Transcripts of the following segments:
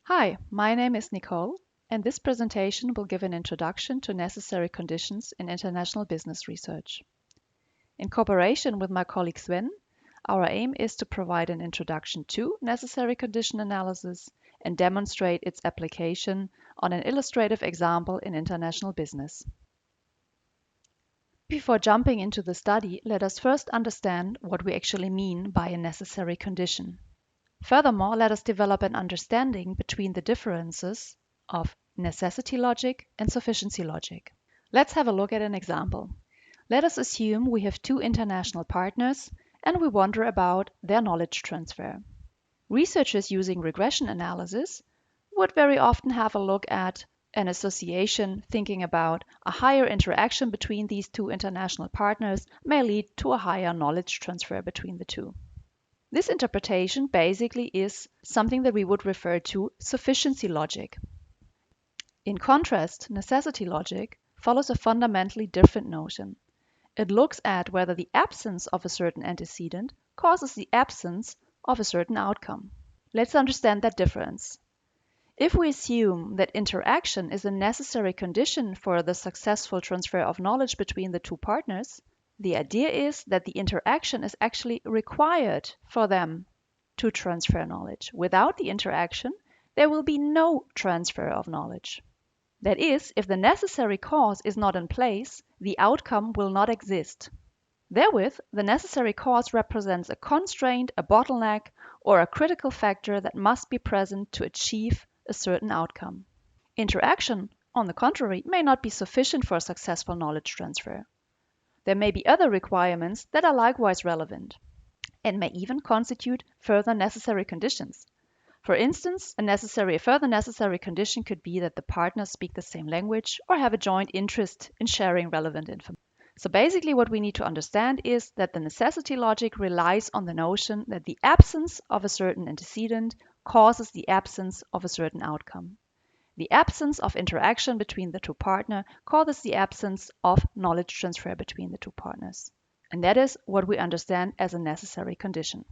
Hi, my name is Nicole, and this presentation will give an introduction to necessary conditions in international business research. In cooperation with my colleague Sven, our aim is to provide an introduction to necessary condition analysis and demonstrate its application on an illustrative example in international business. Before jumping into the study, let us first understand what we actually mean by a necessary condition. Furthermore, let us develop an understanding between the differences of necessity logic and sufficiency logic. Let's have a look at an example. Let us assume we have two international partners and we wonder about their knowledge transfer. Researchers using regression analysis would very often have a look at an association thinking about a higher interaction between these two international partners may lead to a higher knowledge transfer between the two. This interpretation basically is something that we would refer to sufficiency logic. In contrast, necessity logic follows a fundamentally different notion. It looks at whether the absence of a certain antecedent causes the absence of a certain outcome. Let's understand that difference. If we assume that interaction is a necessary condition for the successful transfer of knowledge between the two partners, the idea is that the interaction is actually required for them to transfer knowledge. Without the interaction, there will be no transfer of knowledge. That is, if the necessary cause is not in place, the outcome will not exist. Therewith, the necessary cause represents a constraint, a bottleneck, or a critical factor that must be present to achieve a certain outcome. Interaction, on the contrary, may not be sufficient for a successful knowledge transfer. There may be other requirements that are likewise relevant and may even constitute further necessary conditions. For instance, a further necessary condition could be that the partners speak the same language or have a joint interest in sharing relevant information. So basically what we need to understand is that the necessity logic relies on the notion that the absence of a certain antecedent causes the absence of a certain outcome. The absence of interaction between the two partners causes the absence of knowledge transfer between the two partners. And that is what we understand as a necessary condition.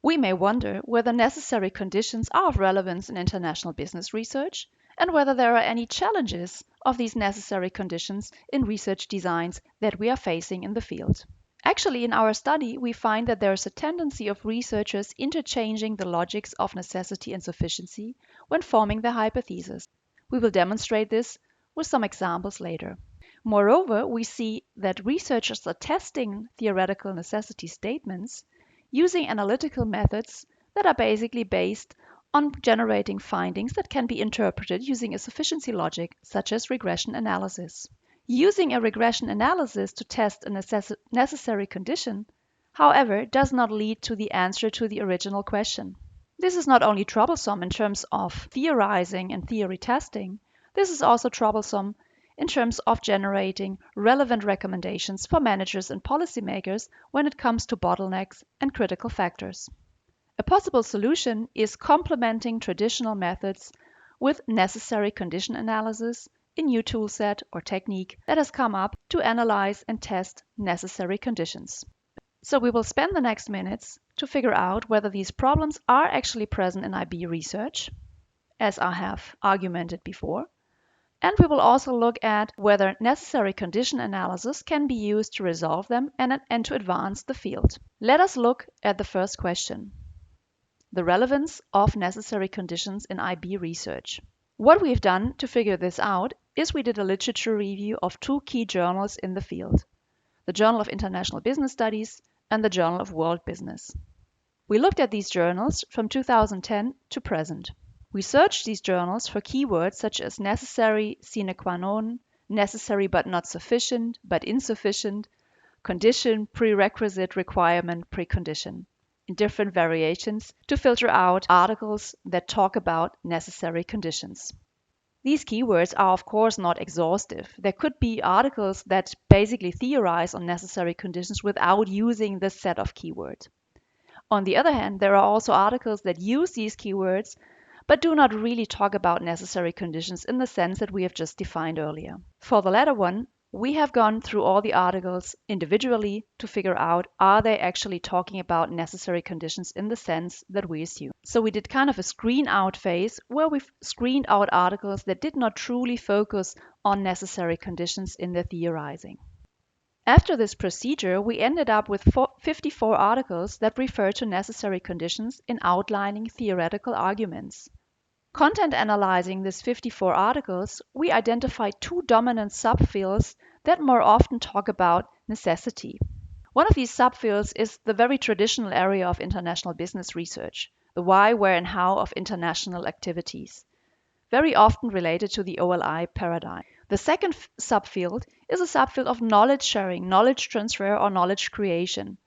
We may wonder whether necessary conditions are of relevance in international business research and whether there are any challenges of these necessary conditions in research designs that we are facing in the field. Actually, in our study, we find that there is a tendency of researchers interchanging the logics of necessity and sufficiency when forming their hypothesis. We will demonstrate this with some examples later. Moreover, we see that researchers are testing theoretical necessity statements using analytical methods that are basically based on generating findings that can be interpreted using a sufficiency logic, such as regression analysis. Using a regression analysis to test a necessary condition, however, does not lead to the answer to the original question. This is not only troublesome in terms of theorizing and theory testing, this is also troublesome in terms of generating relevant recommendations for managers and policymakers when it comes to bottlenecks and critical factors. A possible solution is complementing traditional methods with necessary condition analysis, a new toolset or technique that has come up to analyze and test necessary conditions. So we will spend the next minutes to figure out whether these problems are actually present in IB research, as I have argumented before, and we will also look at whether necessary condition analysis can be used to resolve them and to advance the field. Let us look at the first question: the relevance of necessary conditions in IB research. What we've done to figure this out is we did a literature review of two key journals in the field, the Journal of International Business Studies and the Journal of World Business. We looked at these journals from 2010 to present. We searched these journals for keywords such as necessary, sine qua non, necessary but not sufficient, but insufficient, condition, prerequisite, requirement, precondition, in different variations to filter out articles that talk about necessary conditions. These keywords are of course not exhaustive. There could be articles that basically theorize on necessary conditions without using this set of keywords. On the other hand, there are also articles that use these keywords but do not really talk about necessary conditions in the sense that we have just defined earlier. For the latter one, We have gone through all the articles individually to figure out, are they actually talking about necessary conditions in the sense that we assume? So we did kind of a screen out phase where we screened out articles that did not truly focus on necessary conditions in their theorizing. After this procedure, we ended up with 54 articles that refer to necessary conditions in outlining theoretical arguments. Content analyzing these 54 articles, we identified two dominant subfields that more often talk about necessity. One of these subfields is the very traditional area of international business research, the why, where, and how of international activities, very often related to the OLI paradigm. The second subfield is a subfield of knowledge sharing, knowledge transfer, or knowledge creation.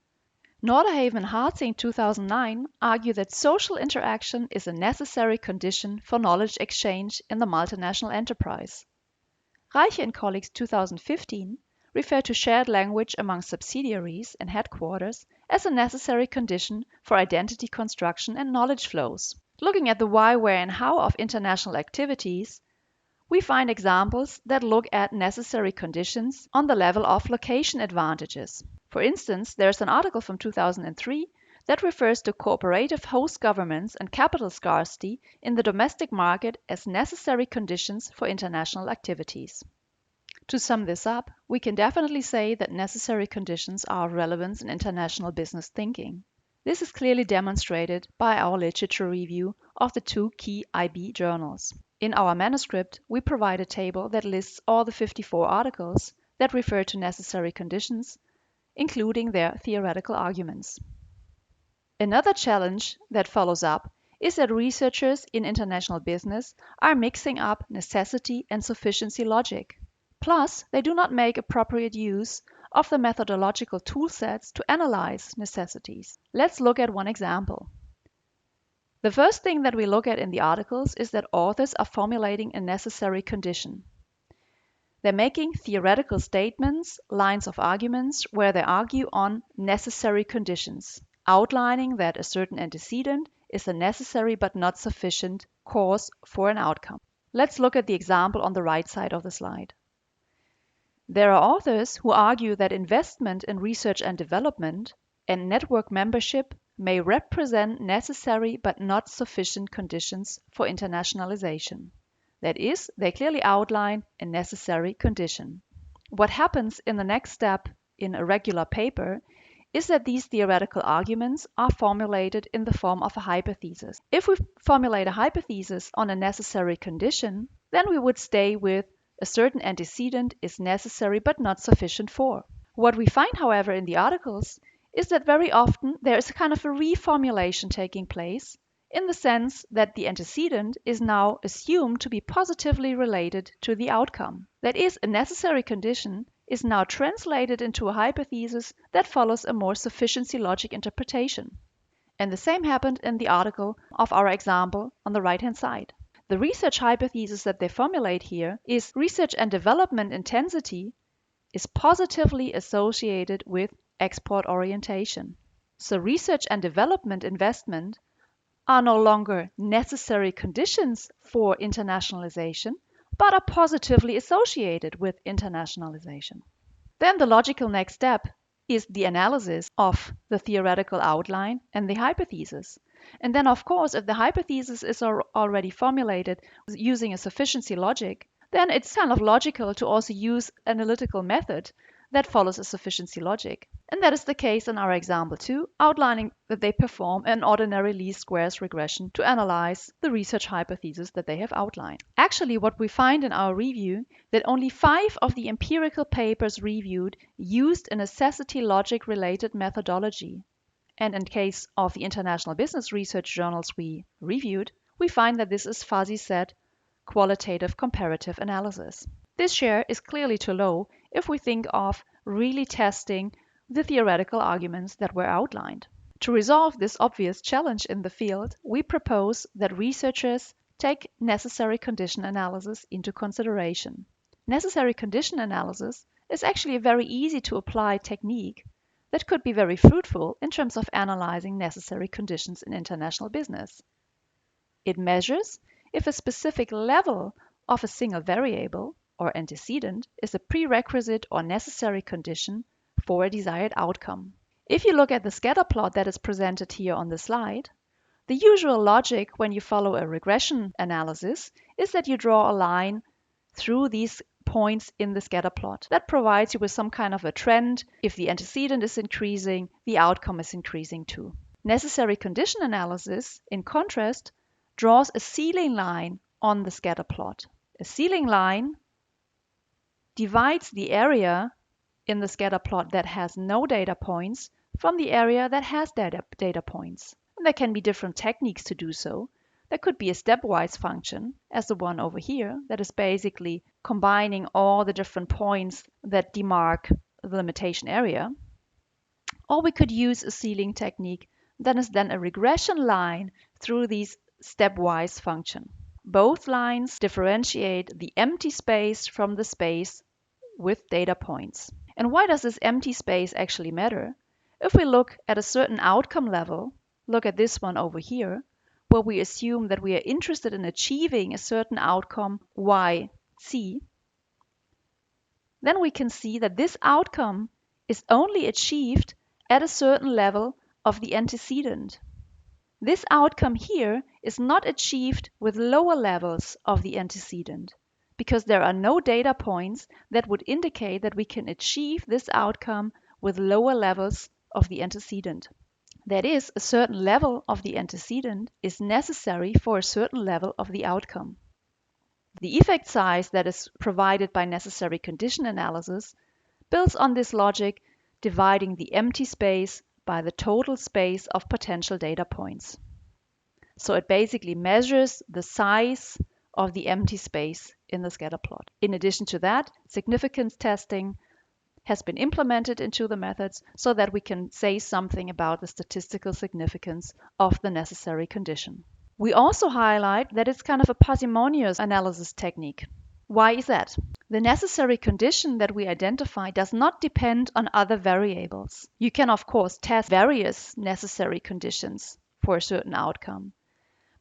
Norderhaven and Hartzing 2009 argue that social interaction is a necessary condition for knowledge exchange in the multinational enterprise. Reiche and colleagues 2015 refer to shared language among subsidiaries and headquarters as a necessary condition for identity construction and knowledge flows. Looking at the why, where, and how of international activities, we find examples that look at necessary conditions on the level of location advantages. For instance, there's an article from 2003 that refers to cooperative host governments and capital scarcity in the domestic market as necessary conditions for international activities. To sum this up, we can definitely say that necessary conditions are of relevance in international business thinking. This is clearly demonstrated by our literature review of the two key IB journals. In our manuscript, we provide a table that lists all the 54 articles that refer to necessary conditions, including their theoretical arguments. Another challenge that follows up is that researchers in international business are mixing up necessity and sufficiency logic. Plus, they do not make appropriate use of the methodological toolsets to analyze necessities. Let's look at one example. The first thing that we look at in the articles is that authors are formulating a necessary condition. They're making theoretical statements, lines of arguments, where they argue on necessary conditions, outlining that a certain antecedent is a necessary but not sufficient cause for an outcome. Let's look at the example on the right side of the slide. There are authors who argue that investment in research and development and network membership may represent necessary but not sufficient conditions for internationalization. That is, they clearly outline a necessary condition. What happens in the next step in a regular paper is that these theoretical arguments are formulated in the form of a hypothesis. If we formulate a hypothesis on a necessary condition, then we would stay with a certain antecedent is necessary but not sufficient for. What we find, however, in the articles is that very often there is a kind of a reformulation taking place in the sense that the antecedent is now assumed to be positively related to the outcome. That is, a necessary condition is now translated into a hypothesis that follows a more sufficiency logic interpretation. And the same happened in the article of our example on the right-hand side. The research hypothesis that they formulate here is research and development intensity is positively associated with export orientation. So research and development investment are no longer necessary conditions for internationalization, but are positively associated with internationalization. Then the logical next step is the analysis of the theoretical outline and the hypothesis. And then, of course, if the hypothesis is already formulated using a sufficiency logic, then it's kind of logical to also use analytical method that follows a sufficiency logic. And that is the case in our example too, outlining that they perform an ordinary least squares regression to analyze the research hypothesis that they have outlined. Actually, what we find in our review that only 5 of the empirical papers reviewed used a necessity logic related methodology. And in case of the international business research journals we reviewed, we find that this is fuzzy set qualitative comparative analysis. This share is clearly too low if we think of really testing the theoretical arguments that were outlined. To resolve this obvious challenge in the field, we propose that researchers take necessary condition analysis into consideration. Necessary condition analysis is actually a very easy to apply technique that could be very fruitful in terms of analyzing necessary conditions in international business. It measures if a specific level of a single variable or antecedent is a prerequisite or necessary condition for a desired outcome. If you look at the scatter plot that is presented here on the slide, the usual logic when you follow a regression analysis is that you draw a line through these points in the scatter plot. That provides you with some kind of a trend. If the antecedent is increasing, the outcome is increasing too. Necessary condition analysis, in contrast, draws a ceiling line on the scatter plot. A ceiling line divides the area in the scatter plot that has no data points from the area that has data points. And there can be different techniques to do so. There could be a stepwise function, as the one over here, that is basically combining all the different points that demark the limitation area. Or we could use a ceiling technique that is then a regression line through these stepwise function. Both lines differentiate the empty space from the space with data points. And why does this empty space actually matter? If we look at a certain outcome level, look at this one over here, where we assume that we are interested in achieving a certain outcome yc, then we can see that this outcome is only achieved at a certain level of the antecedent. This outcome here is not achieved with lower levels of the antecedent, because there are no data points that would indicate that we can achieve this outcome with lower levels of the antecedent. That is, a certain level of the antecedent is necessary for a certain level of the outcome. The effect size that is provided by necessary condition analysis builds on this logic, dividing the empty space by the total space of potential data points. So it basically measures the size of the empty space in the scatter plot. In addition to that, significance testing has been implemented into the methods so that we can say something about the statistical significance of the necessary condition. We also highlight that it's kind of a parsimonious analysis technique. Why is that? The necessary condition that we identify does not depend on other variables. You can, of course, test various necessary conditions for a certain outcome,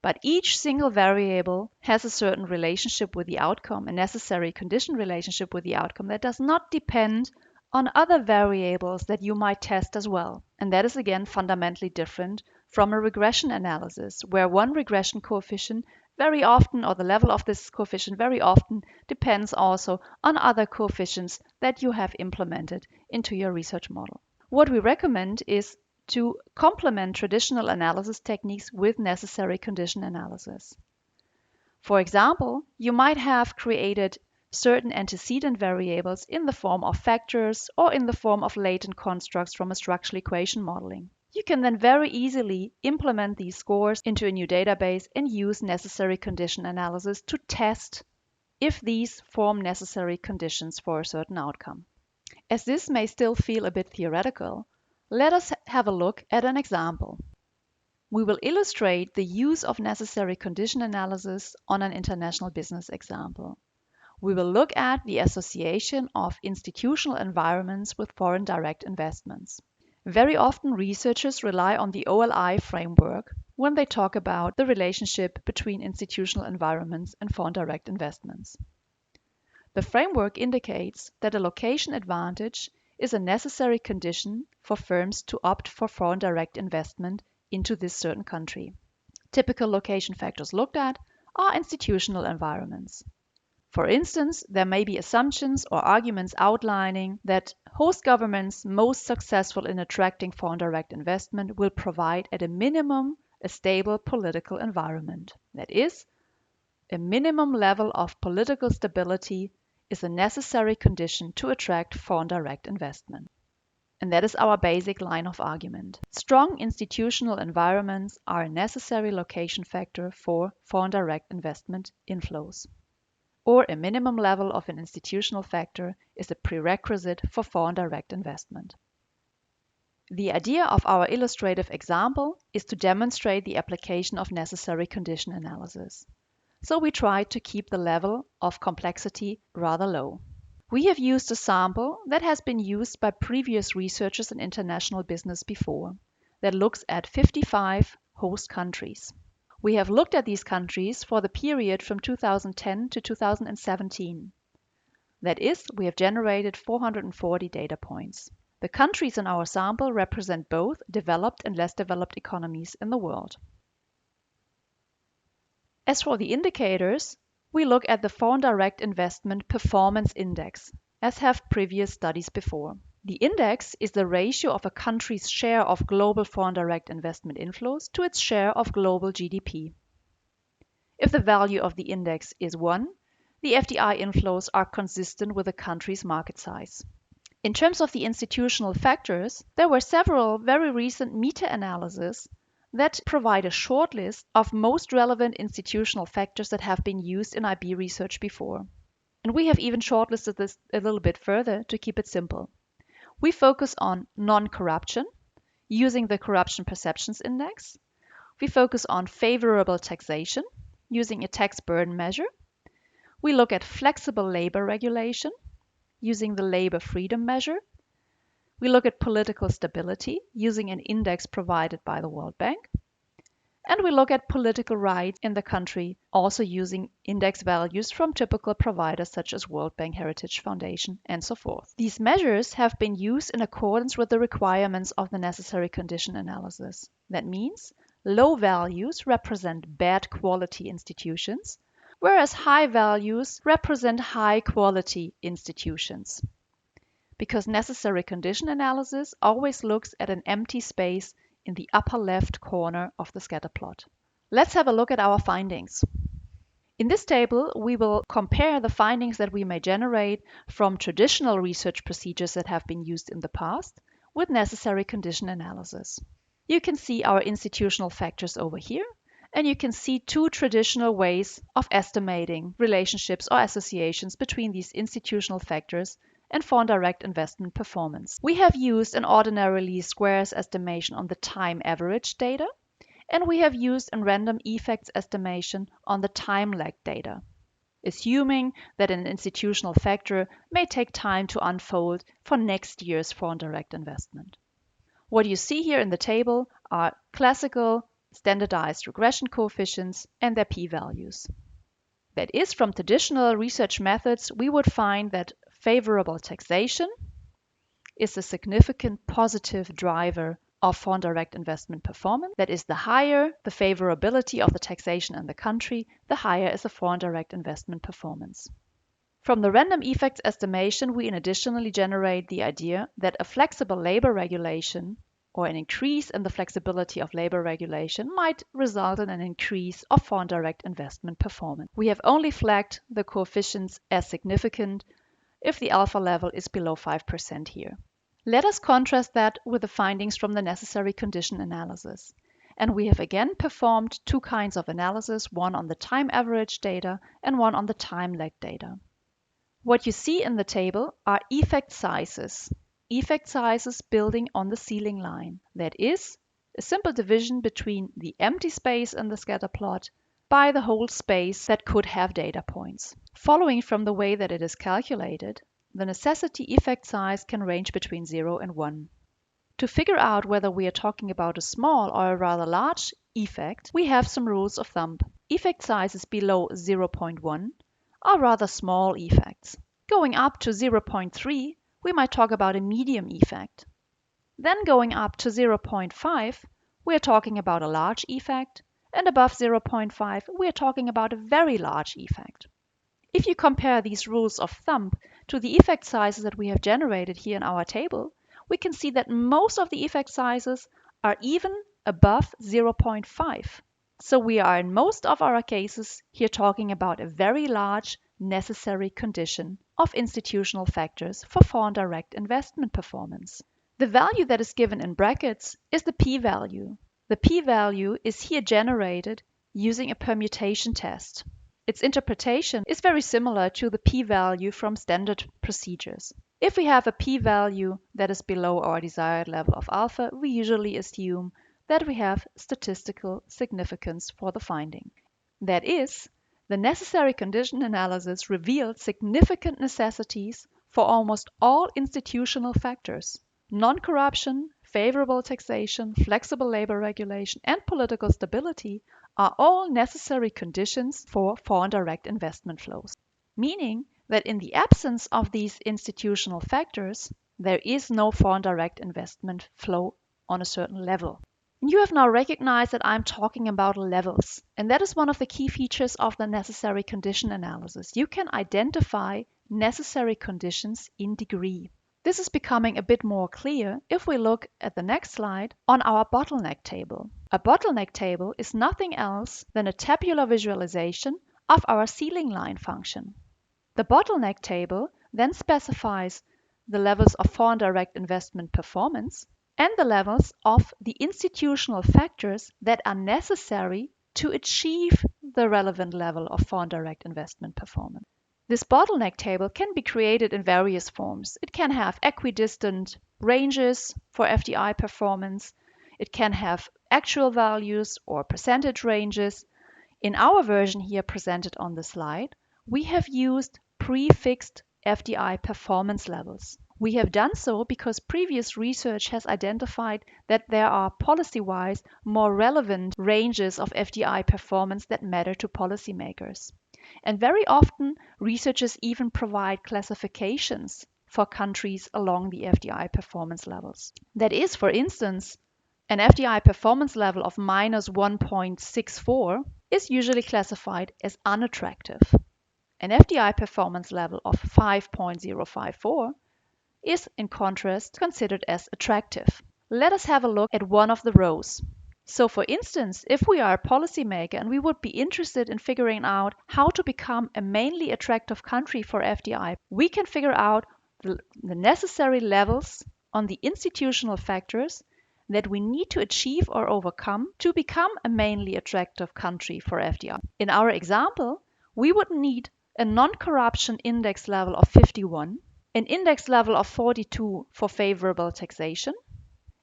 but each single variable has a certain relationship with the outcome, a necessary condition relationship with the outcome that does not depend on other variables that you might test as well. And that is again fundamentally different from a regression analysis, where one regression coefficient very often, or the level of this coefficient very often, depends also on other coefficients that you have implemented into your research model. What we recommend is to complement traditional analysis techniques with necessary condition analysis. For example, you might have created certain antecedent variables in the form of factors or in the form of latent constructs from a structural equation modeling. You can then very easily implement these scores into a new database and use necessary condition analysis to test if these form necessary conditions for a certain outcome. As this may still feel a bit theoretical, let us have a look at an example. We will illustrate the use of necessary condition analysis on an international business example. We will look at the association of institutional environments with foreign direct investments. Very often researchers rely on the OLI framework when they talk about the relationship between institutional environments and foreign direct investments. The framework indicates that a location advantage is a necessary condition for firms to opt for foreign direct investment into this certain country. Typical location factors looked at are institutional environments. For instance, there may be assumptions or arguments outlining that host governments most successful in attracting foreign direct investment will provide at a minimum a stable political environment. That is, a minimum level of political stability is a necessary condition to attract foreign direct investment. And that is our basic line of argument. Strong institutional environments are a necessary location factor for foreign direct investment inflows. Or a minimum level of an institutional factor is a prerequisite for foreign direct investment. The idea of our illustrative example is to demonstrate the application of necessary condition analysis. So we try to keep the level of complexity rather low. We have used a sample that has been used by previous researchers in international business before, that looks at 55 host countries. We have looked at these countries for the period from 2010 to 2017. That is, we have generated 440 data points. The countries in our sample represent both developed and less developed economies in the world. As for the indicators, we look at the Foreign Direct Investment Performance Index, as have previous studies before. The index is the ratio of a country's share of global foreign direct investment inflows to its share of global GDP. If the value of the index is 1, the FDI inflows are consistent with a country's market size. In terms of the institutional factors, there were several very recent meta-analyses that provide a short list of most relevant institutional factors that have been used in IB research before. And we have even shortlisted this a little bit further to keep it simple. We focus on non-corruption, using the Corruption Perceptions Index. We focus on favorable taxation, using a tax burden measure. We look at flexible labor regulation, using the labor freedom measure. We look at political stability using an index provided by the World Bank. And we look at political rights in the country, also using index values from typical providers such as World Bank Heritage Foundation and so forth. These measures have been used in accordance with the requirements of the necessary condition analysis. That means low values represent bad quality institutions, whereas high values represent high quality institutions. Because necessary condition analysis always looks at an empty space in the upper left corner of the scatter plot. Let's have a look at our findings. In this table, we will compare the findings that we may generate from traditional research procedures that have been used in the past with necessary condition analysis. You can see our institutional factors over here, and you can see two traditional ways of estimating relationships or associations between these institutional factors and foreign direct investment performance. We have used an ordinary least squares estimation on the time average data, and we have used a random effects estimation on the time lag data, assuming that an institutional factor may take time to unfold for next year's foreign direct investment. What you see here in the table are classical standardized regression coefficients and their p-values. That is, from traditional research methods, we would find that favorable taxation is a significant positive driver of foreign direct investment performance. That is, the higher the favorability of the taxation in the country, the higher is the foreign direct investment performance. From the random effects estimation, we additionally generate the idea that a flexible labor regulation or an increase in the flexibility of labor regulation might result in an increase of foreign direct investment performance. We have only flagged the coefficients as significant if the alpha level is below 5% here. Let us contrast that with the findings from the necessary condition analysis. And we have again performed two kinds of analysis, one on the time average data and one on the time lag data. What you see in the table are effect sizes building on the ceiling line. That is, a simple division between the empty space in the scatter plot by the whole space that could have data points. Following from the way that it is calculated, the necessity effect size can range between 0 and 1. To figure out whether we are talking about a small or a rather large effect, we have some rules of thumb. Effect sizes below 0.1 are rather small effects. Going up to 0.3, we might talk about a medium effect. Then going up to 0.5, we are talking about a large effect, and above 0.5, we are talking about a very large effect. If you compare these rules of thumb to the effect sizes that we have generated here in our table, we can see that most of the effect sizes are even above 0.5. So we are in most of our cases here talking about a very large necessary condition of institutional factors for foreign direct investment performance. The value that is given in brackets is the p-value. The p-value is here generated using a permutation test. Its interpretation is very similar to the p-value from standard procedures. If we have a p-value that is below our desired level of alpha, we usually assume that we have statistical significance for the finding. That is, the necessary condition analysis revealed significant necessities for almost all institutional factors. Non-corruption, favorable taxation, flexible labor regulation, and political stability are all necessary conditions for foreign direct investment flows. Meaning that in the absence of these institutional factors, there is no foreign direct investment flow on a certain level. And you have now recognized that I'm talking about levels, and that is one of the key features of the necessary condition analysis. You can identify necessary conditions in degree. This is becoming a bit more clear if we look at the next slide on our bottleneck table. A bottleneck table is nothing else than a tabular visualization of our ceiling line function. The bottleneck table then specifies the levels of foreign direct investment performance and the levels of the institutional factors that are necessary to achieve the relevant level of foreign direct investment performance. This bottleneck table can be created in various forms. It can have equidistant ranges for FDI performance. It can have actual values or percentage ranges. In our version here presented on the slide, we have used prefixed FDI performance levels. We have done so because previous research has identified that there are policy-wise more relevant ranges of FDI performance that matter to policymakers. And very often, researchers even provide classifications for countries along the FDI performance levels. That is, for instance, an FDI performance level of minus 1.64 is usually classified as unattractive. An FDI performance level of 5.054 is, in contrast, considered as attractive. Let us have a look at one of the rows. So for instance, if we are a policymaker and we would be interested in figuring out how to become a mainly attractive country for FDI, we can figure out the necessary levels on the institutional factors that we need to achieve or overcome to become a mainly attractive country for FDI. In our example, we would need a non-corruption index level of 51, an index level of 42 for favorable taxation,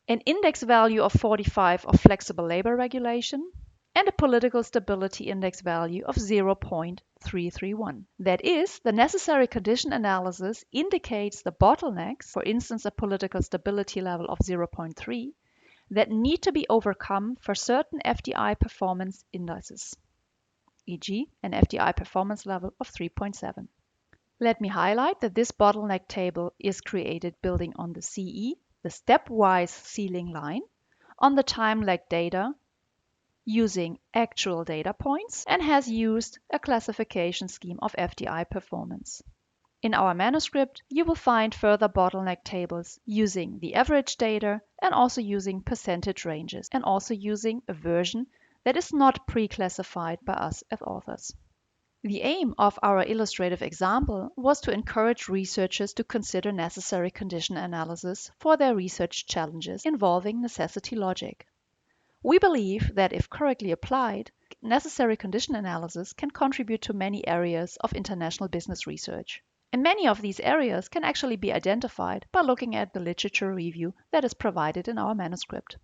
an index value of 45 of flexible labor regulation, and a political stability index value of 0.331. That is, the necessary condition analysis indicates the bottlenecks, for instance, a political stability level of 0.3, that need to be overcome for certain FDI performance indices, e.g. an FDI performance level of 3.7. Let me highlight that this bottleneck table is created building on the CE, the stepwise ceiling line, on the time lag data using actual data points, and has used a classification scheme of FDI performance. In our manuscript, you will find further bottleneck tables using the average data and also using percentage ranges and also using a version that is not pre-classified by us as authors. The aim of our illustrative example was to encourage researchers to consider necessary condition analysis for their research challenges involving necessity logic. We believe that if correctly applied, necessary condition analysis can contribute to many areas of international business research. And many of these areas can actually be identified by looking at the literature review that is provided in our manuscript.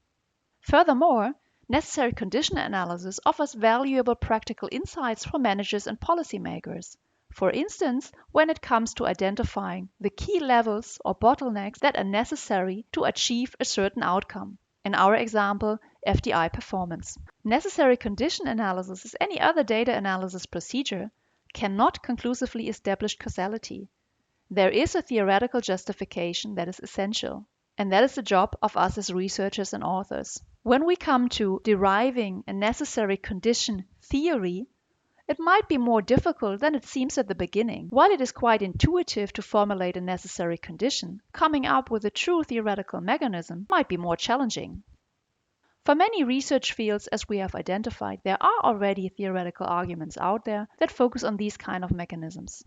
Furthermore, necessary condition analysis offers valuable practical insights for managers and policymakers. For instance, when it comes to identifying the key levels or bottlenecks that are necessary to achieve a certain outcome. In our example, FDI performance. Necessary condition analysis, as any other data analysis procedure, cannot conclusively establish causality. There is a theoretical justification that is essential, and that is the job of us as researchers and authors. When we come to deriving a necessary condition theory, it might be more difficult than it seems at the beginning. While it is quite intuitive to formulate a necessary condition, coming up with a true theoretical mechanism might be more challenging. For many research fields, as we have identified, there are already theoretical arguments out there that focus on these kind of mechanisms.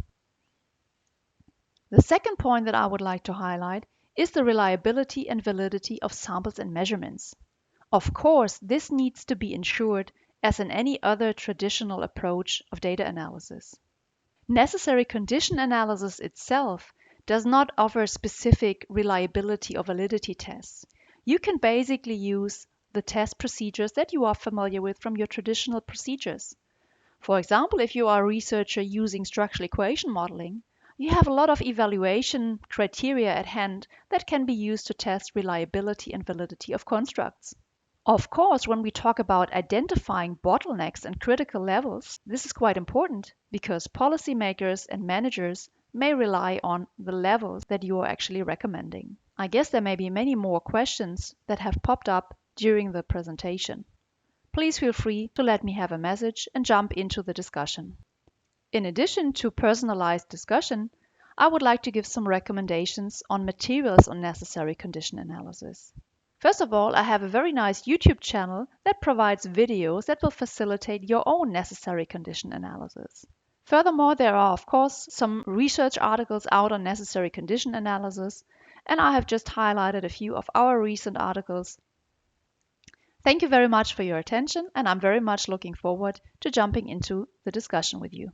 The second point that I would like to highlight is the reliability and validity of samples and measurements. Of course, this needs to be ensured as in any other traditional approach of data analysis. Necessary condition analysis itself does not offer specific reliability or validity tests. You can basically use the test procedures that you are familiar with from your traditional procedures. For example, if you are a researcher using structural equation modeling, you have a lot of evaluation criteria at hand that can be used to test reliability and validity of constructs. Of course, when we talk about identifying bottlenecks and critical levels, this is quite important because policymakers and managers may rely on the levels that you are actually recommending. I guess there may be many more questions that have popped up during the presentation. Please feel free to let me have a message and jump into the discussion. In addition to personalized discussion, I would like to give some recommendations on materials on necessary condition analysis. First of all, I have a very nice YouTube channel that provides videos that will facilitate your own necessary condition analysis. Furthermore, there are of course some research articles out on necessary condition analysis, and I have just highlighted a few of our recent articles. Thank you very much for your attention, and I'm very much looking forward to jumping into the discussion with you.